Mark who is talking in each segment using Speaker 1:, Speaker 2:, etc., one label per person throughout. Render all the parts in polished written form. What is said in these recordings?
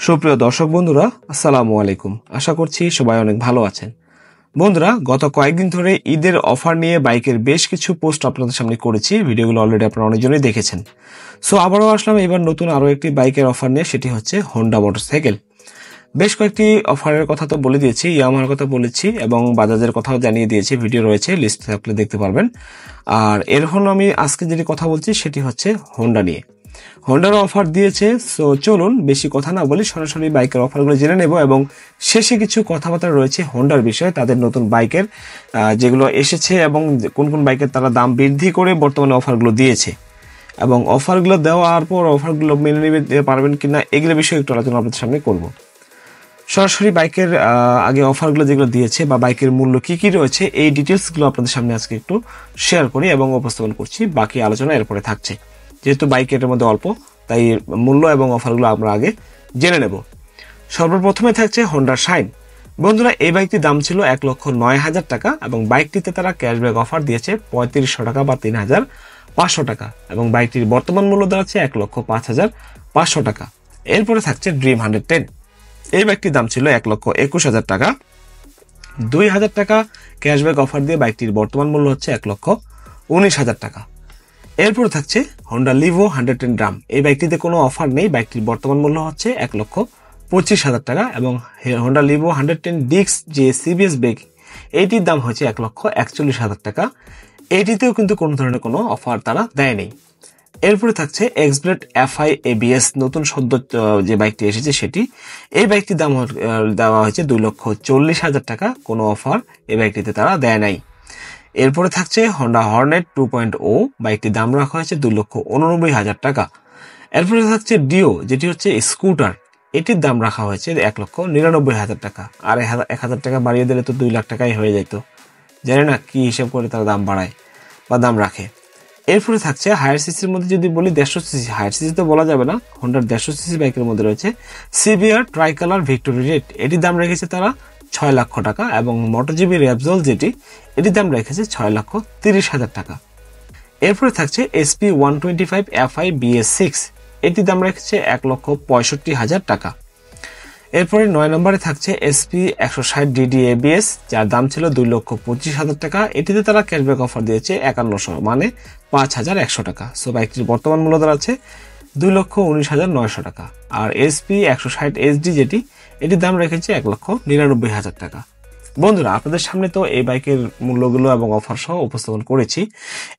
Speaker 1: সুপ্রিয় দর্শক বন্ধুরা, আসসালামু আলাইকুম। আশা করছি সবাই অনেক ভালো আছেন। বন্ধুরা, গত কয়েকদিন ধরে ঈদের অফার নিয়ে বাইকের বেশ কিছু পোস্ট আপনাদের সামনে করেছি। ভিডিওগুলো অলরেডি আপনারা অনেকজনই দেখেছেন। সো আবারও আসলাম এবার নতুন আরও একটি বাইকের অফার নিয়ে, সেটি হচ্ছে হোন্ডা মোটরসাইকেল। বেশ কয়েকটি অফারের কথা তো বলে দিয়েছি, ইয়ামাহার কথা বলেছি এবং বাজাজের কথাও জানিয়ে দিয়েছি। ভিডিও রয়েছে, লিস্ট থাকলে দেখতে পারবেন। আর এরপর আমি আজকে যেটি কথা বলছি সেটি হচ্ছে হোন্ডা নিয়ে। হোন্ডার অফার দিয়েছে, সো চলুন বেশি কথা না বলি সরাসরি বাইকের অফারগুলো জেনে নেব এবং শেষে কিছু কথাবার্তা রয়েছে হোন্ডার বিষয়ে, তাদের নতুন বাইকের যেগুলো এসেছে এবং কোন কোন বাইকের তারা দাম বৃদ্ধি করে বর্তমানে অফারগুলো দিয়েছে এবং অফারগুলো দেওয়ার পর অফারগুলো মেনে নিতে পারবেন কিনা এগুলো বিষয়ে একটু আলোচনা আপনাদের সামনে করব। সরাসরি বাইকের আগে অফারগুলো যেগুলো দিয়েছে বা বাইকের মূল্য কি কি রয়েছে এই ডিটেলসগুলো আপনাদের সামনে আজকে একটু শেয়ার করি এবং উপস্থাপন করছি। বাকি আলোচনা এরপরে থাকছে, যেহেতু বাইক এর মধ্যে অল্প, তাই মূল্য এবং অফারগুলো আমরা আগে জেনে নেব। সর্বপ্রথমে থাকছে হোন্ডা শাইন। বন্ধুরা, এই বাইকটির দাম ছিল 1,09,000 টাকা এবং বাইকটিতে তারা ক্যাশব্যাক অফার দিয়েছে 3500 টাকা বা 3500 টাকা এবং বাইকটির বর্তমান মূল্য দাঁড়াচ্ছে 1,05,500 টাকা। এরপরে থাকছে ড্রিম 110। এই বাইকটির দাম ছিল 1,21,000 টাকা। 2,000 টাকা ক্যাশব্যাক অফার দিয়ে বাইকটির বর্তমান মূল্য হচ্ছে 1,19,000 টাকা। এরপর থাকছে হোন্ডা লিভো 110 ড্রাম। এই বাইকটিতে কোনো অফার নেই, বাইকটির বর্তমান মূল্য হচ্ছে 1,25,000 টাকা এবং হোন্ডা লিভো 110 ডিক্স যে সিবিএস ব্রেক, এইটির দাম হচ্ছে 1,41,000 টাকা। এইটিতেও কিন্তু কোনো ধরনের কোনো অফার তারা দেয়নি। এরপরে থাকছে এক্সব্লেড এফআই এবিএস, নতুন সদ্য যে বাইকটি এসেছে সেটি। এই বাইকটির দাম দেওয়া হয়েছে 2,40,000 টাকা, কোনো অফার এই বাইকটিতে তারা দেয় নাই। এরপরে থাকছে হোন্ডা হর্নেট 2.0, বাইকটির দাম রাখা হয়েছে 2,89,000 টাকা। এরপরে থাকছে ডিও, যেটি হচ্ছে স্কুটার, এটির দাম রাখা হয়েছে 1,99,000 টাকা। আর 1,000 টাকা বাড়িয়ে দিলে তো 2 লাখ টাকাই হয়ে যেত। জানি না কি হিসেব করে তারা দাম বাড়ায় বা দাম রাখে। এরপরে থাকছে হায়ার সিসির মধ্যে যদি বলি 150 সিসি, হায়ার সিসি তো বলা যাবে না, হোন্ডার 150 সিসি বাইকের মধ্যে রয়েছে সিবিআর ট্রাইকালার ভিক্টোরি রেড, এটির দাম রেখেছে তারা 6 লক্ষ টাকা এবং মোটরজিবি র্যাপজল যেটি, এটির দাম রেখেছে 6,30,000 টাকা। এরপরে থাকছে এসপি 125 এফআই BS6, এটির দাম রেখেছে 1,65,000 টাকা। এরপরে 9 নম্বরে থাকছে এসপি 160 DD ABS, যার দাম ছিল 2,25,000 টাকা। এটিতে তারা ক্যাশব্যাক অফার দিয়েছে 5100, মানে 5,100 টাকা। সো বাইকটির বর্তমান মূল্য দাঁড়াচ্ছে 2,19,900 টাকা। আর এসপি 160 SD যেটি, এটির দাম রেখেছে 1,99,000 টাকা। বন্ধুরা, আপনাদের সামনে তো এই বাইকের মূল্যগুলো এবং অফার সহ উপস্থাপন করেছি।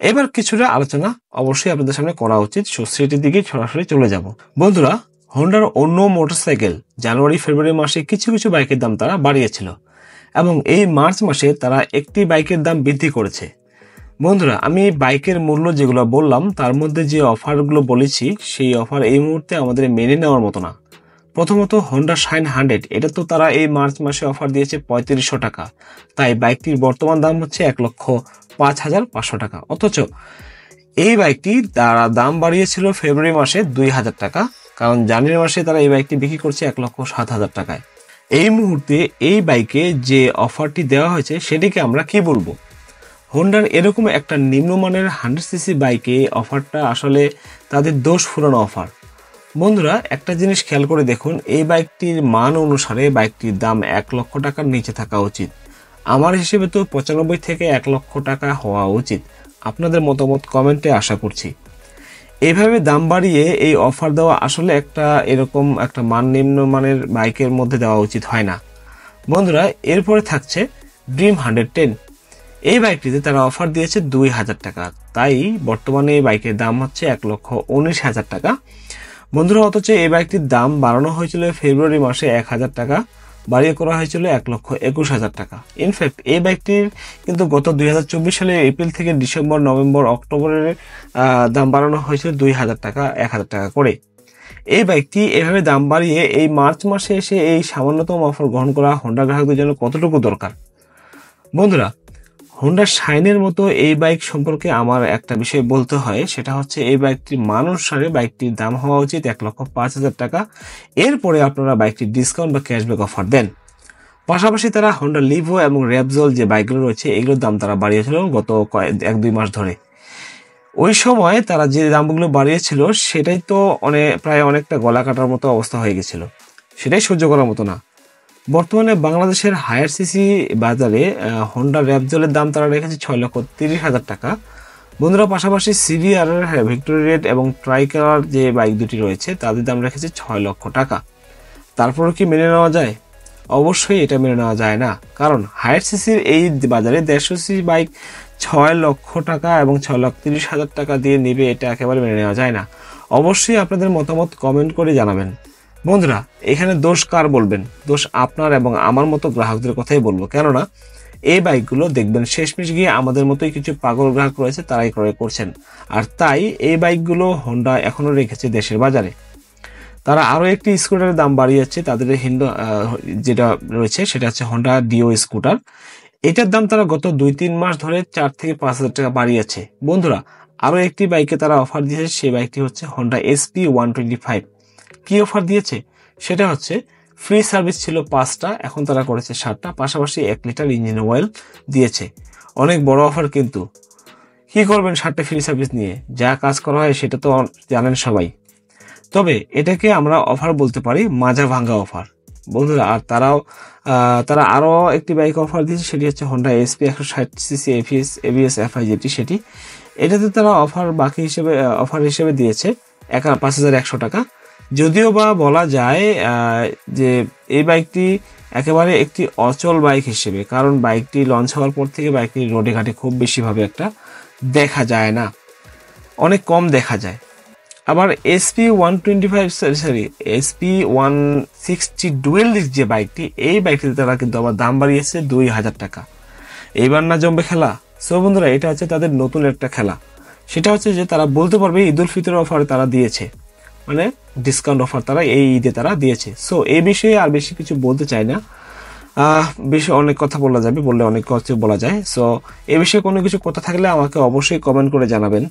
Speaker 1: এবার কিছুটা আলোচনা অবশ্যই আপনাদের সামনে করা উচিত, সেটির দিকে সরাসরি চলে যাব। বন্ধুরা, হোন্ডার অন্য মোটরসাইকেল জানুয়ারি ফেব্রুয়ারি মাসে কিছু কিছু বাইকের দাম তারা বাড়িয়েছিল এবং এই মার্চ মাসে তারা একটি বাইকের দাম বৃদ্ধি করেছে। বন্ধুরা, আমি বাইকের মূল্য যেগুলো বললাম তার মধ্যে যে অফারগুলো বলেছি সেই অফার এই মুহূর্তে আমাদের মেনে নেওয়ার মতো না। প্রথমত হোন্ডা শাইন 100, এটা তো তারা এই মার্চ মাসে অফার দিয়েছে 3500 টাকা, তাই বাইকটির বর্তমান দাম হচ্ছে 1,05,500 টাকা। অথচ এই বাইকটি তারা দাম বাড়িয়েছিল ফেব্রুয়ারি মাসে 2,000 টাকা, কারণ জানুয়ারি মাসে তারা এই বাইকটি বিক্রি করছে 1,07,000 টাকায়। এই মুহূর্তে এই বাইকে যে অফারটি দেওয়া হয়েছে সেটিকে আমরা কি বলবো? হোন্ডার এরকম একটা নিম্নমানের 100cc বাইকে অফারটা আসলে তাদের দোষ ফুরানো অফার। বন্ধুরা, একটা জিনিস খেয়াল করে দেখুন, এই বাইকটির মান অনুসারে বাইকটির দাম 1 লক্ষ টাকার নিচে থাকা উচিত। আমার হিসেবে তো 95 থেকে 1 লক্ষ টাকা হওয়া উচিত। আপনাদের মতামত কমেন্টে আশা করছি। এইভাবে দাম বাড়িয়ে এই অফার দেওয়া আসলে এরকম একটা নিম্নমানের বাইকের মধ্যে দেওয়া উচিত হয় না। বন্ধুরা, এরপরে থাকছে ড্রিম 110। এই বাইকটিতে তারা অফার দিয়েছে 2,000 টাকা, তাই বর্তমানে এই বাইকের দাম হচ্ছে 1,19,000 টাকা। বন্ধুরা, অথচ এই বাইকটির দাম বাড়ানো হয়েছিল ফেব্রুয়ারি মাসে 1,000 টাকা, বাড়িয়ে করা হয়েছিল 1,21,000 টাকা। ইনফ্যাক্ট এই বাইকটির কিন্তু গত 2024 সালের এপ্রিল থেকে ডিসেম্বর, নভেম্বর, অক্টোবরের দাম বাড়ানো হয়েছিল 2,000 টাকা, 1,000 টাকা করে। এই বাইকটি এভাবে দাম বাড়িয়ে এই মার্চ মাসে এসে এই সামান্যতম অফার গ্রহণ করা হোন্ডা গ্রাহকদের জন্য কতটুকু দরকার? বন্ধুরা, হোন্ডা শাইনের মতো এই বাইক সম্পর্কে আমার একটা বিষয় বলতে হয়, সেটা হচ্ছে এই বাইকটির মান অনুসারে বাইকটির দাম হওয়া উচিত 1,05,000 টাকা। এরপরে আপনারা বাইকটির ডিসকাউন্ট বা ক্যাশব্যাক অফার দেন। পাশাপাশি তারা হোন্ডা লিভো এবং র্যাপজল যে বাইকগুলো রয়েছে এগুলোর দাম তারা বাড়িয়েছিল গত 1-2 মাস ধরে। ওই সময় তারা যে দামগুলো বাড়িয়েছিল সেটাই তো প্রায় অনেকটা গলা কাটার মতো অবস্থা হয়ে গেছিল। সেটাই সহ্য করার মতো না। বর্তমানে বাংলাদেশের হায়ার সিসি বাজারে হোন্ডা র্যাপজলের দাম তারা রেখেছে 6,30,000 টাকা। বন্ধুরা, পাশাপাশি সিবিআর, ভিক্টোরি রেড এবং ট্রাইকার যে বাইক দুটি রয়েছে তাদের দাম রেখেছে 6 লক্ষ টাকা। তারপরও কি মেনে নেওয়া যায়? অবশ্যই এটা মেনে নেওয়া যায় না, কারণ হায়ার সিসির এই বাজারে 150 সিসি বাইক 6 লক্ষ টাকা এবং 6,30,000 টাকা দিয়ে নেবে, এটা একেবারে মেনে নেওয়া যায় না। অবশ্যই আপনাদের মতামত কমেন্ট করে জানাবেন। বন্ধুরা, এখানে দোষ কার বলবেন? দোষ আপনার এবং আমার মতো গ্রাহকদের কথাই বলবো, কেননা এই বাইকগুলো দেখবেন শেষমেশ গিয়ে আমাদের মতোই কিছু পাগল গ্রাহক রয়েছে, তারাই ক্রয় করছেন। আর তাই এই বাইকগুলো হোন্ডা এখনো রেখেছে দেশের বাজারে। তারা আরও একটি স্কুটারের দাম বাড়িয়েছে, তাদের যেটা রয়েছে সেটা হচ্ছে হোন্ডা ডিও স্কুটার। এটার দাম তারা গত 2-3 মাস ধরে 4 থেকে 5,000 টাকা বাড়িয়েছে। বন্ধুরা, আরও একটি বাইকে তারা অফার দিয়েছে, সেই বাইকটি হচ্ছে হোন্ডা SP 125। কি অফার দিয়েছে? সেটা হচ্ছে ফ্রি সার্ভিস ছিল 5টা, এখন তারা করেছে 7টা, পাশাপাশি 1 লিটার ইঞ্জিন অয়েল দিয়েছে। অনেক বড় অফার, কিন্তু কি করবেন 7টা ফ্রি সার্ভিস নিয়ে? যা কাজ করা হয় সেটা তো জানেন সবাই। তবে এটাকে আমরা অফার বলতে পারি, মাজা ভাঙ্গা অফার। বন্ধুরা, আর তারা আরও একটি বাইক অফার দিয়েছে, সেটি হচ্ছে Honda SP 160cc ABS FI যেটি, সেটি এটাতে তারা অফার হিসেবে দিয়েছে 5,100 টাকা। যদিও বা বলা যায় যে এই বাইকটি একেবারে একটি অচল বাইক হিসেবে, কারণ বাইকটি লঞ্চ হওয়ার পর থেকে বাইকটি রোডে ঘাটে খুব বেশিভাবে একটা দেখা যায় না, অনেক কম দেখা যায়। আবার SP 160 ডুয়েল ডিস্ক যে বাইকটি, এই বাইকটিতে তারা কিন্তু আবার দাম বাড়িয়েছে 2,000 টাকা। এইবার না জমবে খেলা? সো বন্ধুরা, এটা হচ্ছে তাদের নতুন একটা খেলা। সেটা হচ্ছে যে তারা বলতে পারবে ঈদ উল ফিতর অফার তারা দিয়েছে, মানে ডিসকাউন্ট অফার তারা এই ঈদে তারা দিয়েছে। সো এই বিষয়ে আর বেশি কিছু বলতে চাই না, বেশি অনেক কথা বলা যাবে, বললে অনেক কিছু বলা যায়। সো এই বিষয়ে কোনো কিছু কথা থাকলে আমাকে অবশ্যই কমেন্ট করে জানাবেন।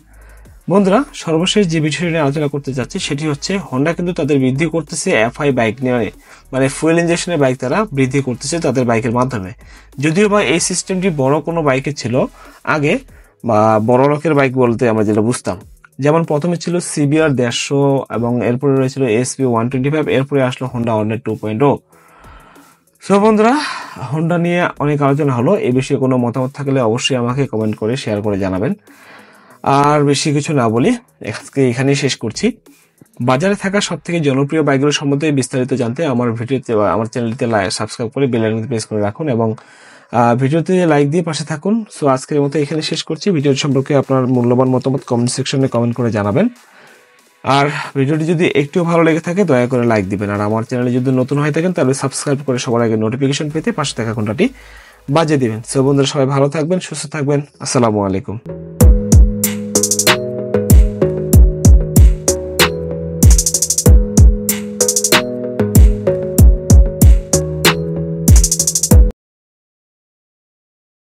Speaker 1: বন্ধুরা, সর্বশেষ যে বিষয় নিয়ে আলোচনা করতে যাচ্ছি সেটি হচ্ছে হোন্ডা কিন্তু তাদের বৃদ্ধি করতেছে FI বাইক নিয়ে, মানে ফুয়েল ইঞ্জেকশনের বাইক তারা বৃদ্ধি করতেছে তাদের বাইকের মাধ্যমে। যদিও বা এই সিস্টেমটি বড় কোনো বাইকে ছিল আগে, বা বড় লোকের বাইক বলতে আমরা যেটা বুঝতাম, যেমন প্রথমে ছিল CBR 150 এবং এরপরে রয়েছিল SP 125, এরপরে আসলো হোন্ডা হর্নেট 2.0। সো বন্ধুরা, হোন্ডা নিয়ে অনেক আলোচনা হলো। এই বিষয়ে কোনো মতামত থাকলে অবশ্যই আমাকে কমেন্ট করে শেয়ার করে জানাবেন। আর বেশি কিছু না বলি, আজকে এখানেই শেষ করছি। বাজারে থাকা সব থেকে জনপ্রিয় বাইকগুলো সম্বন্ধে বিস্তারিত জানতে আমার চ্যানেলটিতে সাবস্ক্রাইব করে বেল আইকনটি প্রেস করে রাখুন এবং ভিডিওতে লাইক দিয়ে পাশে থাকুন। সো আজকের মতো এখানে শেষ করছি। ভিডিওটি সম্পর্কে আপনার মূল্যবান মতামত কমেন্ট সেকশনে কমেন্ট করে জানাবেন। আর ভিডিওটি যদি একটু ভালো লেগে থাকে দয়া করে লাইক দিবেন। আর আমার চ্যানেলে যদি নতুন হয়ে থাকেন তাহলে সাবস্ক্রাইব করে সবার আগে নোটিফিকেশন পেতে পাশে থাকা ঘন্টাটি বাজিয়ে দিবেন। সো বন্ধুরা, সবাই ভালো থাকবেন, সুস্থ থাকবেন। আসসালামু আলাইকুম।